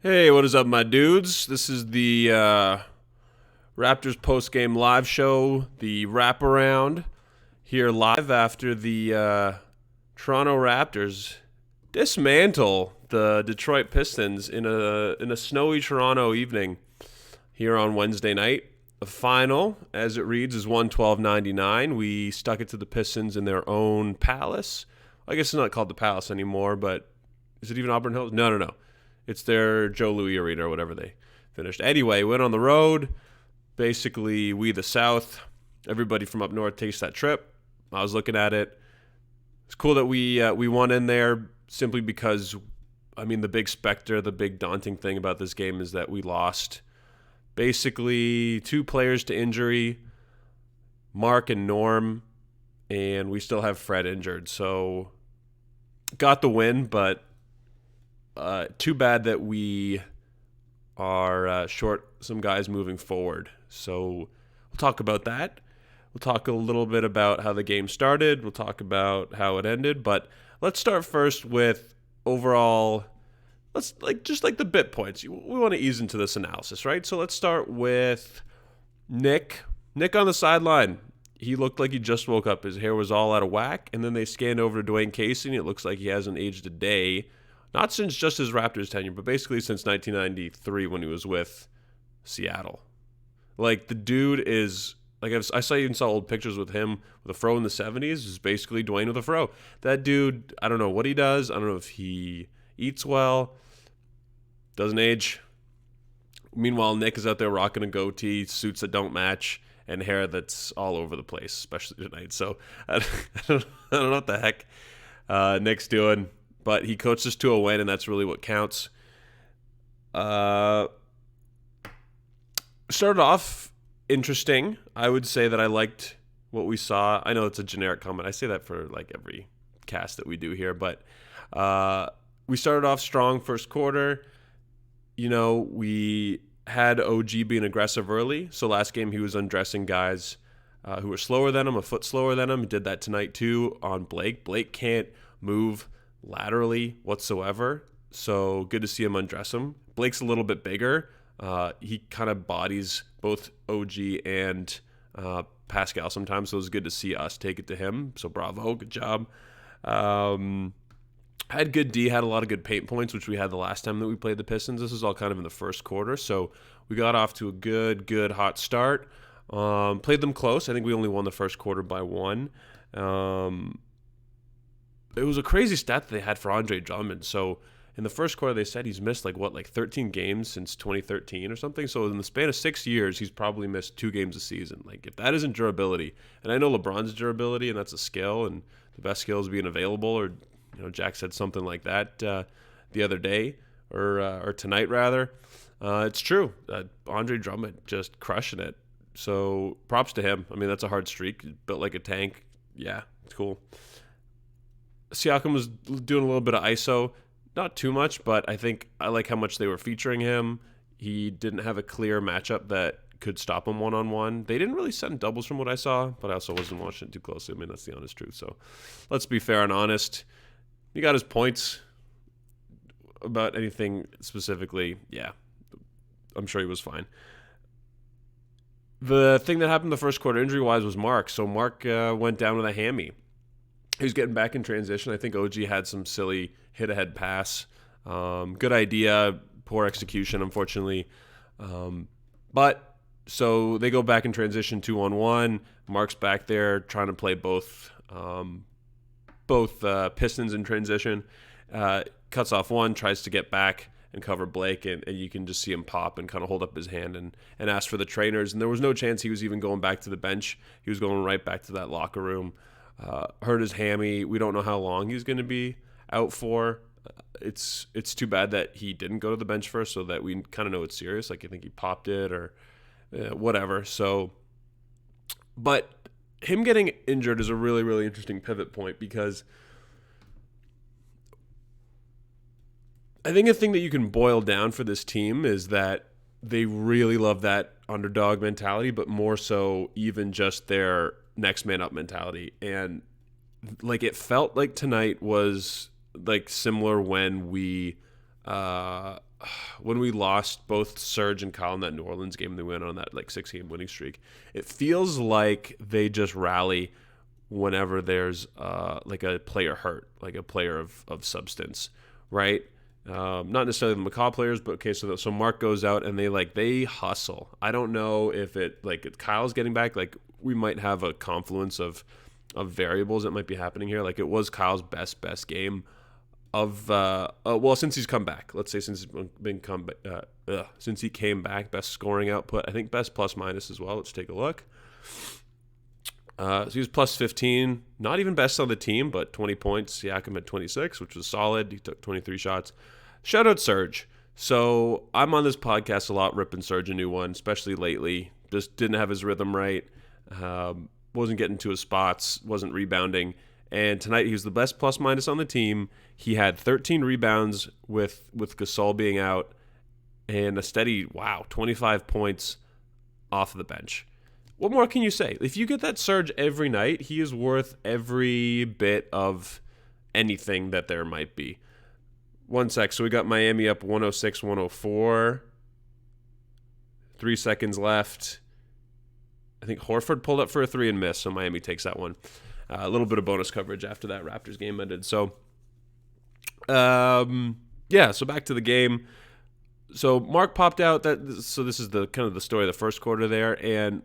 Hey, what is up, my dudes? This is the Raptors post-game live show, the wraparound, here live after the Toronto Raptors dismantle the Detroit Pistons in a snowy Toronto evening here on Wednesday night. The final, as it reads, is 112-99. We stuck it to the Pistons in their own palace. I guess it's not called the Palace anymore, but is it even Auburn Hills? No. It's their Joe Louis Arena or whatever they finished. Anyway, went on the road. Basically, we the South, everybody from up north takes that trip. I was looking at it. It's cool that we won in there simply because, the big specter, the big daunting thing about this game is that we lost basically two players to injury, Mark and Norm, and we still have Fred injured. So got the win, but too bad that we are short some guys moving forward. So we'll talk about that. We'll talk a little bit about how the game started. We'll talk about how it ended. But let's start first with overall. Let's just the bit points. We want to ease into this analysis, right? So let's start with Nick. Nick on the sideline. He looked like he just woke up. His hair was all out of whack. And then they scanned over to Dwayne Casey, and it looks like he hasn't aged a day. Not since just his Raptors tenure, but basically since 1993 when he was with Seattle. Like, the dude is, I even saw old pictures with him with a fro in the 70s. Is basically Dwayne with a fro. That dude, I don't know what he does. I don't know if he eats well. Doesn't age. Meanwhile, Nick is out there rocking a goatee, suits that don't match, and hair that's all over the place, especially tonight. So I don't know what the heck Nick's doing. But he coached us to a win, and that's really what counts. Started off interesting. I would say that I liked what we saw. I know it's a generic comment. I say that for every cast that we do here. But we started off strong first quarter. We had OG being aggressive early. So last game he was undressing guys who were slower than him, a foot slower than him. He did that tonight too on Blake. Blake can't move laterally whatsoever, so good to see him undress him. Blake's a little bit bigger. He kind of bodies both OG and Pascal sometimes, so it was good to see us take it to him. So bravo, good job. Had good D, had a lot of good paint points, which we had the last time that we played the Pistons. This was all kind of in the first quarter, so we got off to a good hot start. Played them close. I think we only won the first quarter by one. It was a crazy stat that they had for Andre Drummond. So in the first quarter, they said he's missed 13 games since 2013 or something. So in the span of 6 years, he's probably missed 2 games a season. If that isn't durability, and I know LeBron's durability, and that's a skill, and the best skill is being available, or Jack said something like that the other day, or tonight rather. It's true. Andre Drummond just crushing it. So props to him. That's a hard streak. Built like a tank. Yeah, it's cool. Siakam was doing a little bit of ISO, not too much, but I think I like how much they were featuring him. He didn't have a clear matchup that could stop him one-on-one. They didn't really send doubles from what I saw, but I also wasn't watching it too closely. That's the honest truth. So let's be fair and honest. He got his points. About anything specifically, yeah, I'm sure he was fine. The thing that happened the first quarter injury-wise was Mark. So Mark went down with a hammy. He was getting back in transition. I think OG had some silly hit-ahead pass. Good idea, poor execution, unfortunately. But so they go back in transition 2-on-1. Mark's back there trying to play both Pistons in transition. Cuts off one, tries to get back and cover Blake, and you can just see him pop and kind of hold up his hand and ask for the trainers. And there was no chance he was even going back to the bench. He was going right back to that locker room. Hurt his hammy. We don't know how long he's going to be out for. It's too bad that he didn't go to the bench first, so that we kind of know it's serious. I think he popped it or whatever. So, but him getting injured is a really, really interesting pivot point, because I think a thing that you can boil down for this team is that they really love that underdog mentality, but more so even just their next man up mentality. And it felt like tonight was similar when we when we lost both Serge and Kyle in that New Orleans game, they went on that like 6-game winning streak. It feels like they just rally whenever there's like a player hurt, like a player of substance, right? Not necessarily the McCaw players, but okay, so Mark goes out and they hustle. I don't know if if Kyle's getting back, like we might have a confluence of variables that might be happening here. Like it was Kyle's best game of since he's come back. Let's say since he came back, best scoring output. I think best plus minus as well. Let's take a look. So he was plus 15, not even best on the team, but 20 points. Siakam had 26, which was solid. He took 23 shots. Shout out Serge. So I'm on this podcast a lot, ripping Serge a new one, especially lately. Just didn't have his rhythm right. Wasn't getting to his spots, wasn't rebounding. And tonight he was the best plus minus on the team. He had 13 rebounds with Gasol being out and a steady, 25 points off the bench. What more can you say? If you get that Serge every night, he is worth every bit of anything that there might be. 1 sec. So we got Miami up 106-104. 3 seconds left. I think Horford pulled up for a 3 and missed, so Miami takes that one. A little bit of bonus coverage after that Raptors game ended. So, so back to the game. So Mark popped out. So this is the kind of the story of the first quarter there, and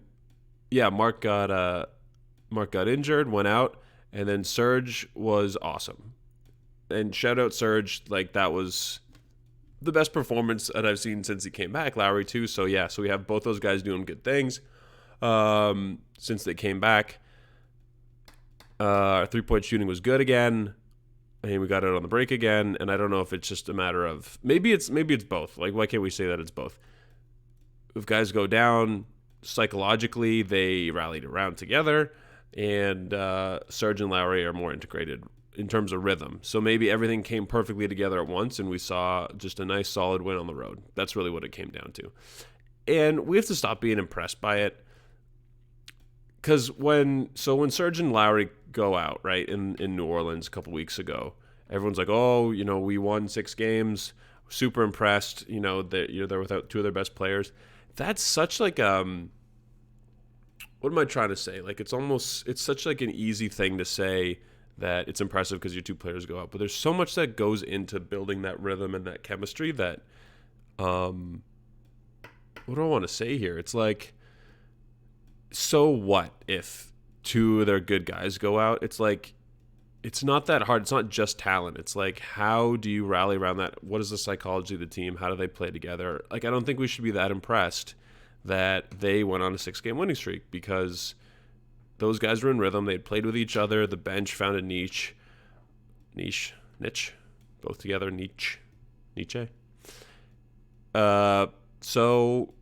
Mark got injured, went out, and then Serge was awesome. And shout out Serge, like that was the best performance that I've seen since he came back. Lowry too. So so we have both those guys doing good things since they came back. Our 3-point shooting was good again, and we got it on the break again. And I don't know if it's just a matter of maybe it's both. Like why can't we say that it's both? If guys go down, psychologically, they rallied around together, and Serge and Lowry are more integrated in terms of rhythm. So maybe everything came perfectly together at once, and we saw just a nice, solid win on the road. That's really what it came down to. And we have to stop being impressed by it, because when Serge and Lowry go out, right, in New Orleans a couple weeks ago, everyone's like, oh, we won 6 games, super impressed, that you're there without 2 of their best players. That's such like what am I trying to say? Like it's such like an easy thing to say that it's impressive because your 2 players go out, but there's so much that goes into building that rhythm and that chemistry that what do I want to say here? It's like, so what if 2 of their good guys go out? It's like, it's not that hard. It's not just talent. It's like, how do you rally around that? What is the psychology of the team? How do they play together? Like, I don't think we should be that impressed that they went on a 6-game winning streak, because those guys were in rhythm. They'd played with each other. The bench found a niche, both together, Nietzsche. So,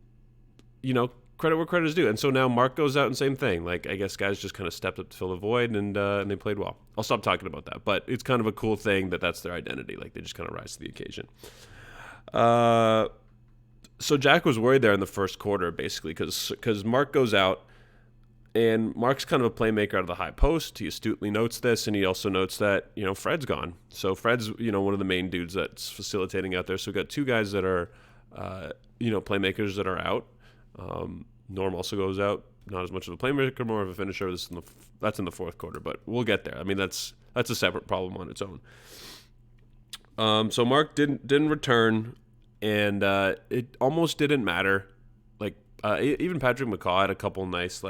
credit where credit is due. And so now Mark goes out and same thing. Like, I guess guys just kind of stepped up to fill the void, and they played well. I'll stop talking about that. But it's kind of a cool thing that's their identity. Like, they just kind of rise to the occasion. So Jack was worried there in the first quarter, basically, because Mark goes out, and Mark's kind of a playmaker out of the high post. He astutely notes this, and he also notes that, Fred's gone. So Fred's, one of the main dudes that's facilitating out there. So we've got 2 guys that are, playmakers that are out. Norm also goes out, not as much of a playmaker, more of a finisher. That's in the fourth quarter, but we'll get there. I mean, that's a separate problem on its own. So Mark didn't return, and it almost didn't matter. Like even Patrick McCaw had a couple nice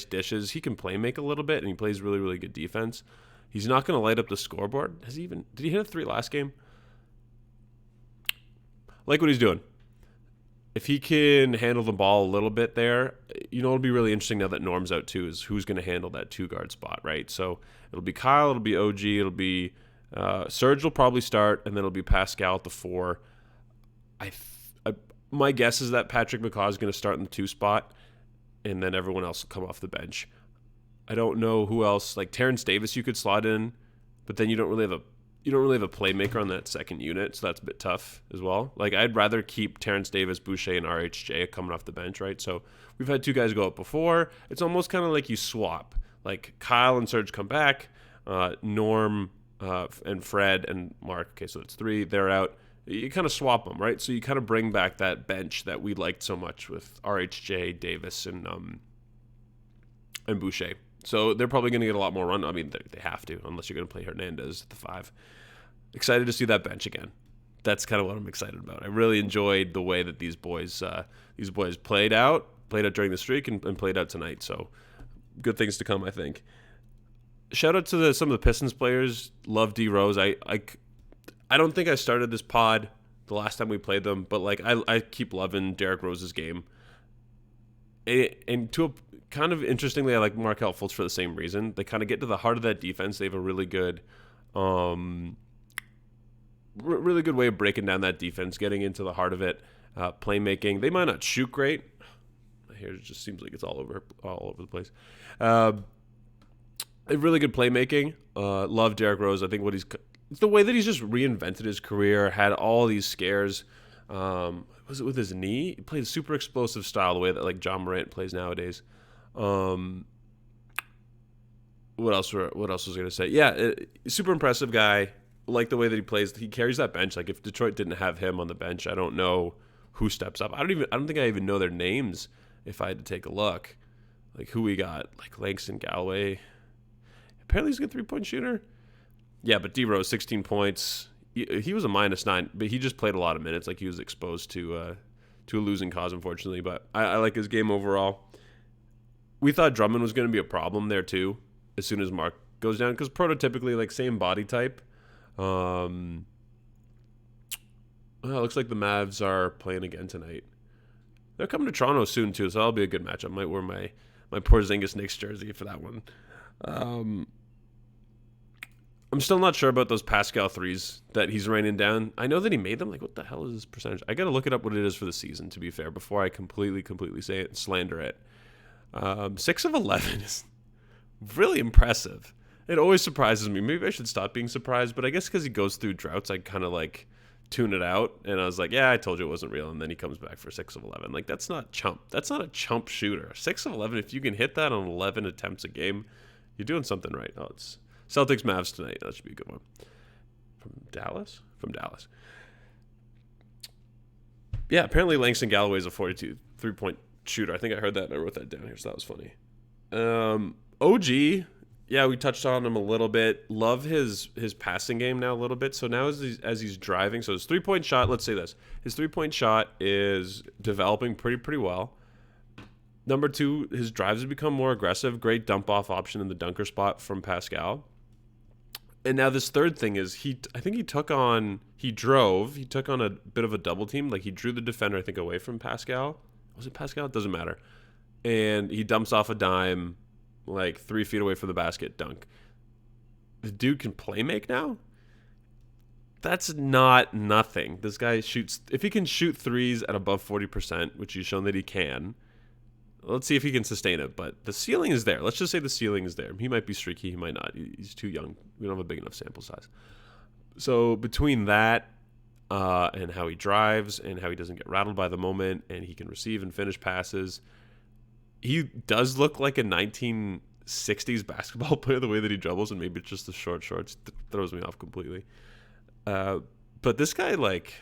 dishes. He can play make a little bit, and he plays really, really good defense. He's not going to light up the scoreboard. Did he hit a 3 last game? Like what he's doing. If he can handle the ball a little bit there, it'll be really interesting now that Norm's out too, is who's going to handle that 2-guard spot, right? So it'll be Kyle, it'll be OG, it'll be Serge will probably start, and then it'll be Pascal at the 4. My guess is that Patrick McCaw is going to start in the 2 spot, and then everyone else will come off the bench. I don't know who else. Like Terrence Davis, you could slot in, but then you don't really have a playmaker on that second unit, so that's a bit tough as well. Like, I'd rather keep Terrence Davis, Boucher, and RHJ coming off the bench, right? So we've had 2 guys go up before. It's almost kind of like you swap. Like, Kyle and Serge come back, Norm and Fred and Mark. Okay, so that's 3. They're out. You kind of swap them, right? So you kind of bring back that bench that we liked so much with RHJ, Davis, and Boucher. So they're probably going to get a lot more run. I mean, they have to, unless you're going to play Hernandez at the 5. Excited to see that bench again. That's kind of what I'm excited about. I really enjoyed the way that these boys played out during the streak and played out tonight. So good things to come, I think. Shout out to some of the Pistons players. Love D Rose. I don't think I started this pod the last time we played them, but like I keep loving Derrick Rose's game. And to a kind of interestingly, I like Markelle Fultz for the same reason. They kind of get to the heart of that defense. They have a really good way of breaking down that defense, getting into the heart of it, playmaking. They might not shoot great. Here it just seems like it's all over the place. A really good playmaking. Love Derrick Rose. I think it's the way that he's just reinvented his career, had all these scares. Was it with his knee? He played a super explosive style, the way that like John Morant plays nowadays. What else was I gonna say? Yeah, super impressive guy. Like the way that he plays. He carries that bench. Like if Detroit didn't have him on the bench, I don't know who steps up. I don't think I even know their names if I had to take a look. Like who we got? Like Langston Galloway. Apparently he's a good 3-point shooter. Yeah, but D Rose 16 points. He was a -9, but he just played a lot of minutes. Like he was exposed to a losing cause, unfortunately. But I like his game overall. We thought Drummond was going to be a problem there too, as soon as Mark goes down, because prototypically like same body type. Well, it looks like the Mavs are playing again tonight. They're coming to Toronto soon too, so that'll be a good match. I might wear my Porzingis Knicks jersey for that one. I'm still not sure about those Pascal threes that he's raining down. I know that he made them. Like, what the hell is his percentage? I got to look it up what it is for the season, to be fair, before I completely say it and slander it. 6 of 11 is really impressive. It always surprises me. Maybe I should stop being surprised, but I guess because he goes through droughts, I kind of like tune it out. And I was like, yeah, I told you it wasn't real. And then he comes back for 6 of 11. Like, that's not chump. That's not a chump shooter. 6 of 11, if you can hit that on 11 attempts a game, you're doing something right. Oh, it's Celtics Mavs tonight. That should be a good one. From Dallas? From Dallas. Yeah, apparently Langston Galloway is a 42 3-point shooter. I think I heard that and I wrote that down here, so that was funny. OG, yeah, we touched on him a little bit. Love his passing game now a little bit. So now as he's driving, so his 3-point shot, let's say this. His 3-point shot is developing pretty well. Number 2, his drives have become more aggressive. Great dump-off option in the dunker spot from Pascal. And now this third thing is he took on a bit of a double team. Like he drew the defender, I think, away from Pascal. Was it Pascal? It doesn't matter. And he dumps off a dime like 3 feet away from the basket, dunk. The dude can play make now? That's not nothing. This guy shoots, if he can shoot threes at above 40%, which he's shown that he can, let's see if he can sustain it. But the ceiling is there. Let's just say the ceiling is there. He might be streaky. He might not. He's too young. We don't have a big enough sample size. So between that and how he drives and how he doesn't get rattled by the moment and he can receive and finish passes, he does look like a 1960s basketball player the way that he dribbles, and maybe it's just the short shorts throws me off completely. But this guy, like,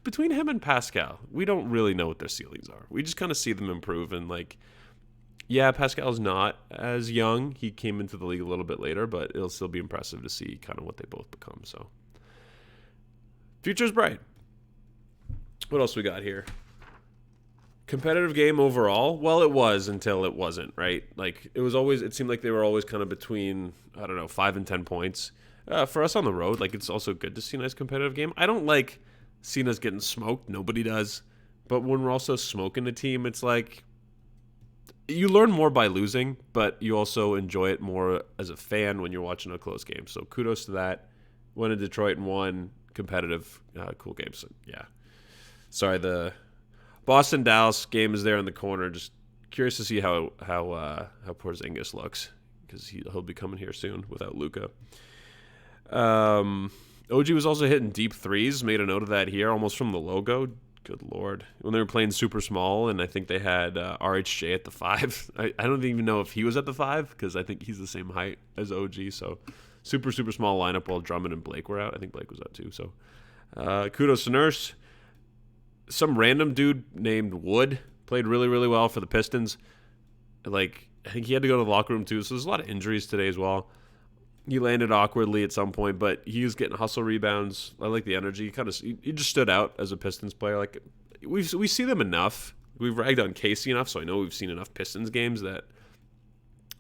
between him and Pascal, we don't really know what their ceilings are. We just kind of see them improve. And, like, yeah, Pascal's not as young. He came into the league a little bit later, but it'll still be impressive to see kind of what they both become. So, future's bright. What else we got here? Competitive game overall? Well, it was until it wasn't, right? Like, it seemed like they were always kind of between, 5 and 10 points. For us on the road, like, it's also good to see a nice competitive game. I don't like seeing us getting smoked. Nobody does. But when we're also smoking the team, it's like you learn more by losing, but you also enjoy it more as a fan when you're watching a close game. So kudos to that. Went to Detroit and won. Competitive, cool game. So, yeah. Sorry, the Boston-Dallas game is there in the corner. Just curious to see how Porzingis looks, because he'll be coming here soon without Luka. OG was also hitting deep threes. Made a note of that here, almost from the logo. Good Lord. When they were playing super small, and I think they had RHJ at the 5. I don't even know if he was at the 5, because I think he's the same height as OG. So super small lineup while Drummond and Blake were out. I think Blake was out too. So Kudos to Nurse. Some random dude named Wood played really, really well for the Pistons. Like, I think he had to go to the locker room too, so there's a lot of injuries today as well. He landed awkwardly at some point, but he was getting hustle rebounds. I like the energy. He just stood out as a Pistons player. Like, we see them enough. We've ragged on Casey enough, so I know we've seen enough Pistons games that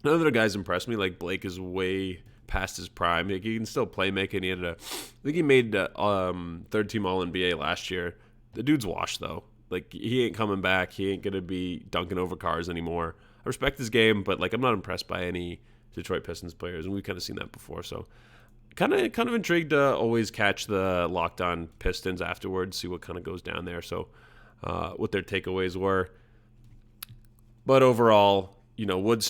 none of their guys impress me. Like, Blake is way past his prime. Like, he can still play make, and I think he made third team All NBA last year. The dude's washed though. Like, he ain't coming back. He ain't gonna be dunking over cars anymore. I respect his game, but like, I'm not impressed by any Detroit Pistons players, and we've kind of seen that before. So, kind of intrigued to always catch the Locked On Pistons afterwards, see what kind of goes down there. So, what their takeaways were. But overall, Wood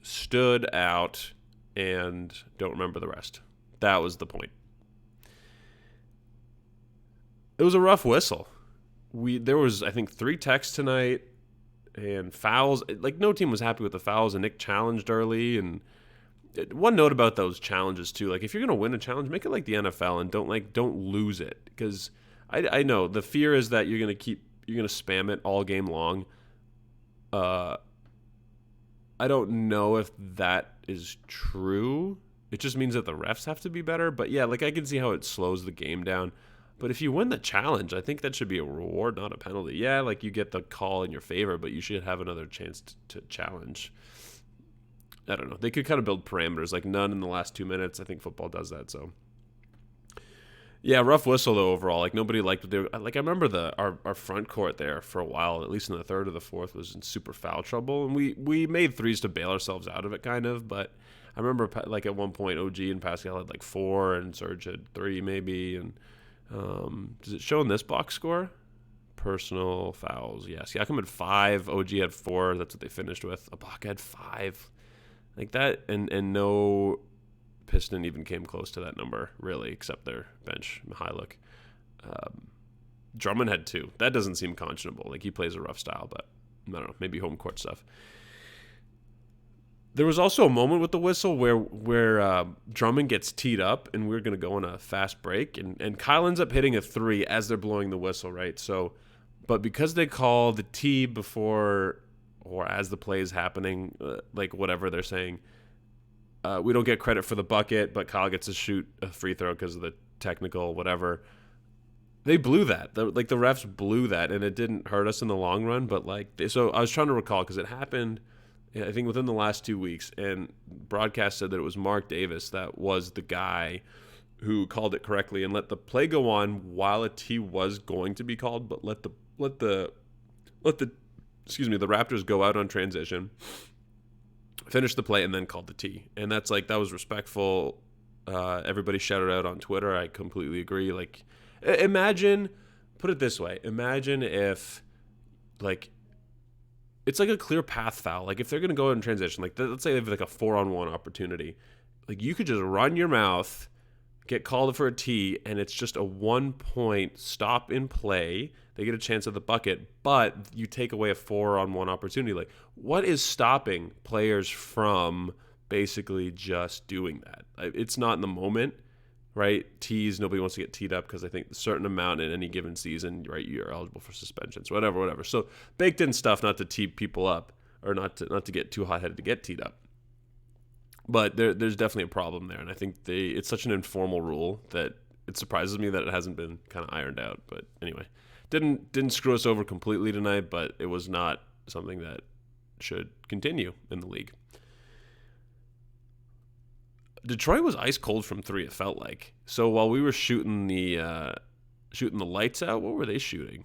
stood out, and don't remember the rest. That was the point. It was a rough whistle. There was, I think, 3 techs tonight and fouls. Like, no team was happy with the fouls, and Nick challenged early. And one note about those challenges too, like, if you're gonna win a challenge, make it like the NFL and don't lose it, because I know the fear is that you're gonna spam it all game long. I don't know if that is true. It just means that the refs have to be better. But yeah, like, I can see how it slows the game down. But if you win the challenge, I think that should be a reward, not a penalty. Yeah, like, you get the call in your favor, but you should have another chance to challenge. I don't know. They could kind of build parameters, like none in the last 2 minutes. I think football does that. So, yeah, rough whistle though overall. Like, nobody liked what they were. Like, I remember our front court there for a while, at least in the third or the fourth, was in super foul trouble, and we made threes to bail ourselves out of it, kind of. But I remember, like, at one point, OG and Pascal had like 4, and Serge had 3 maybe, and. Does it show in this box score? Personal fouls, yes. Siakam had 5. OG had 4. That's what they finished with. Ibaka had 5. Like that, and no Piston even came close to that number, really, except their bench, Mihailuk. Drummond had 2. That doesn't seem conscionable. Like, he plays a rough style, but I don't know, maybe home court stuff. There was also a moment with the whistle where Drummond gets teed up, and we're going to go on a fast break, and Kyle ends up hitting a 3 as they're blowing the whistle, right? So, but because they call the tee before or as the play is happening, like whatever they're saying, we don't get credit for the bucket, but Kyle gets to shoot a free throw because of the technical whatever. They blew that. The refs blew that, and it didn't hurt us in the long run. But so I was trying to recall, because it happened, I think, within the last 2 weeks, and broadcast said that it was Mark Davis that was the guy who called it correctly and let the play go on while a tee was going to be called, but let the Raptors go out on transition, finish the play, and then called the tee. And that was respectful. Everybody shouted out on Twitter. I completely agree. Like, put it this way. Imagine if, like, it's like a clear path foul. Like, if they're going to go in transition, like, let's say they have like a 4-on-1 opportunity. Like, you could just run your mouth, get called for a tee, and it's just a 1-point stop in play. They get a chance at the bucket, but you take away a 4-on-1 opportunity. Like, what is stopping players from basically just doing that? It's not in the moment, right? Tees, nobody wants to get teed up because I think a certain amount in any given season, right, you're eligible for suspensions, whatever. So baked in stuff not to tee people up, or not to get too hot-headed to get teed up. But there's definitely a problem there, and I think it's such an informal rule that it surprises me that it hasn't been kind of ironed out. But anyway, didn't screw us over completely tonight, but it was not something that should continue in the league. Detroit was ice cold from 3, it felt like. So while we were shooting the lights out, what were they shooting?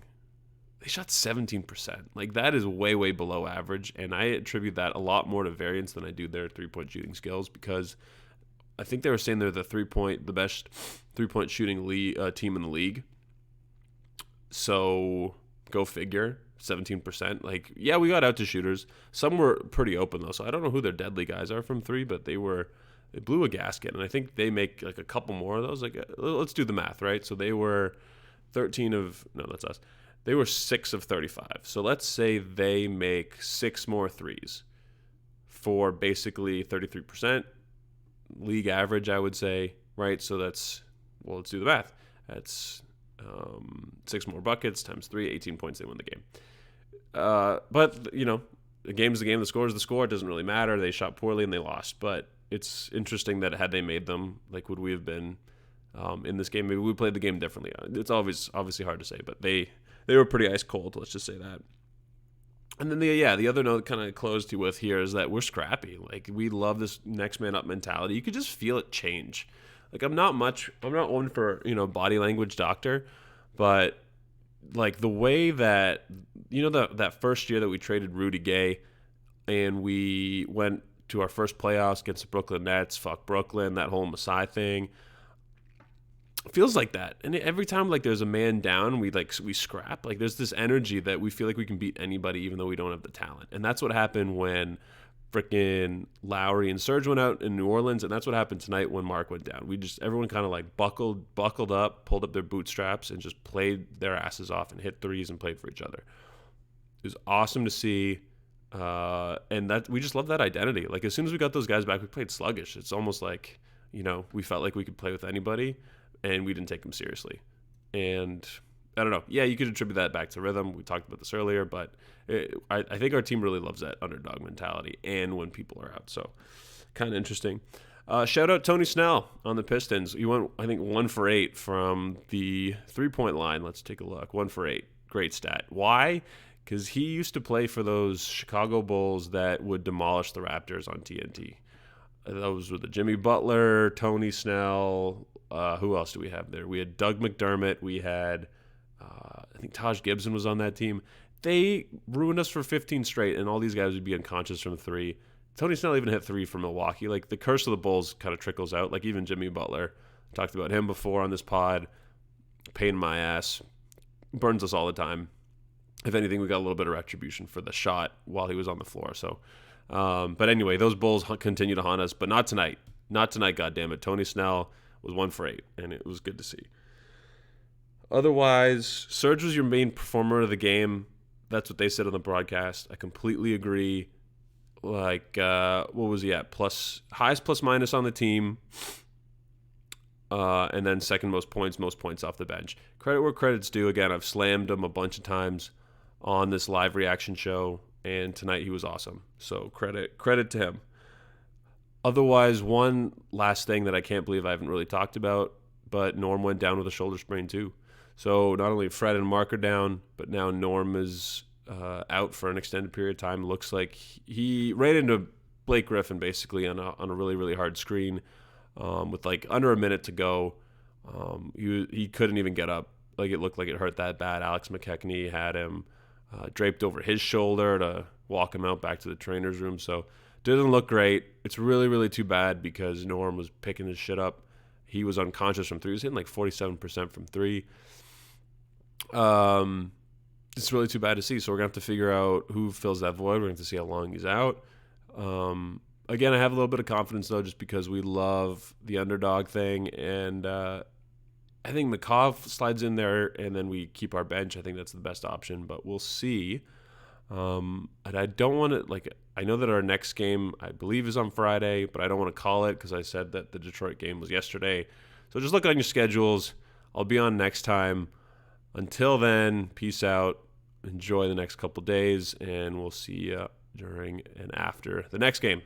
They shot 17%. Like, that is way, way below average, and I attribute that a lot more to variance than I do their three-point shooting skills, because I think they were saying they're the best three-point shooting team in the league. So go figure, 17%. Like, yeah, we got out to shooters. Some were pretty open, though, so I don't know who their deadly guys are from 3, but they blew a gasket, and I think they make like a couple more of those. Like, let's do the math, right? So they were 13 of, no, that's us. They were 6 of 35. So let's say they make 6 more threes for basically 33%. League average, I would say, right? So let's do the math. That's 6 more buckets times 3, 18 points. They win the game. But, the game's the game. The score is the score. It doesn't really matter. They shot poorly and they lost. But it's interesting that had they made them, would we have been in this game? Maybe we played the game differently. It's obviously hard to say, but they were pretty ice cold. Let's just say that. And then the other note kind of closed with here is that we're scrappy. We love this next man up mentality. You could just feel it change. I'm not one for, body language doctor, but the way that, that first year that we traded Rudy Gay and we went to our first playoffs against the Brooklyn Nets, fuck Brooklyn, that whole Masai thing. Feels like that. And every time there's a man down, we scrap. There's this energy that we feel like we can beat anybody even though we don't have the talent. And that's what happened when frickin' Lowry and Serge went out in New Orleans, and that's what happened tonight when Mark went down. Everyone kind of buckled up, pulled up their bootstraps, and just played their asses off and hit threes and played for each other. It was awesome to see. And that we just love that identity. As soon as we got those guys back, we played sluggish. It's almost we felt like we could play with anybody, and we didn't take them seriously. And I don't know. Yeah, you could attribute that back to rhythm. We talked about this earlier, but I think our team really loves that underdog mentality and when people are out. So kind of interesting. Shout out Tony Snell on the Pistons. He went, I think, 1 for 8 from the 3-point line. Let's take a look. 1 for 8. Great stat. Why? Because he used to play for those Chicago Bulls that would demolish the Raptors on TNT. Those were the Jimmy Butler, Tony Snell. Who else do we have there? We had Doug McDermott. We had, I think Taj Gibson was on that team. They ruined us for 15 straight, and all these guys would be unconscious from 3. Tony Snell even hit 3 from Milwaukee. The curse of the Bulls kind of trickles out. Even Jimmy Butler. Talked about him before on this pod. Pain in my ass. Burns us all the time. If anything, we got a little bit of retribution for the shot while he was on the floor. So, but anyway, those Bulls continue to haunt us, but not tonight. Not tonight, goddammit. Tony Snell was 1 for 8, and it was good to see. Otherwise, Serge was your main performer of the game. That's what they said on the broadcast. I completely agree. What was he at? Highest plus minus on the team. And then second most points off the bench. Credit where credit's due. Again, I've slammed him a bunch of times on this live reaction show, and tonight he was awesome. So credit to him. Otherwise, one last thing that I can't believe I haven't really talked about, but Norm went down with a shoulder sprain too. So not only Fred and Mark are down, but now Norm is out for an extended period of time. Looks like he ran into Blake Griffin basically on a really, really hard screen with under a minute to go. He couldn't even get up. It looked like it hurt that bad. Alex McKechnie had him draped over his shoulder to walk him out back to the trainer's room. So didn't look great. It's really, really too bad because Norm was picking his shit up. He was unconscious from 3. He was hitting 47% from 3. It's really too bad to see. So we're going to have to figure out who fills that void. We're going to have to see how long he's out. Again, I have a little bit of confidence, though, just because we love the underdog thing. And I think McCaw slides in there, and then we keep our bench. I think that's the best option, but we'll see. And I don't want to, I know that our next game, I believe, is on Friday, but I don't want to call it because I said that the Detroit game was yesterday. So just look on your schedules. I'll be on next time. Until then, peace out. Enjoy the next couple days, and we'll see you during and after the next game.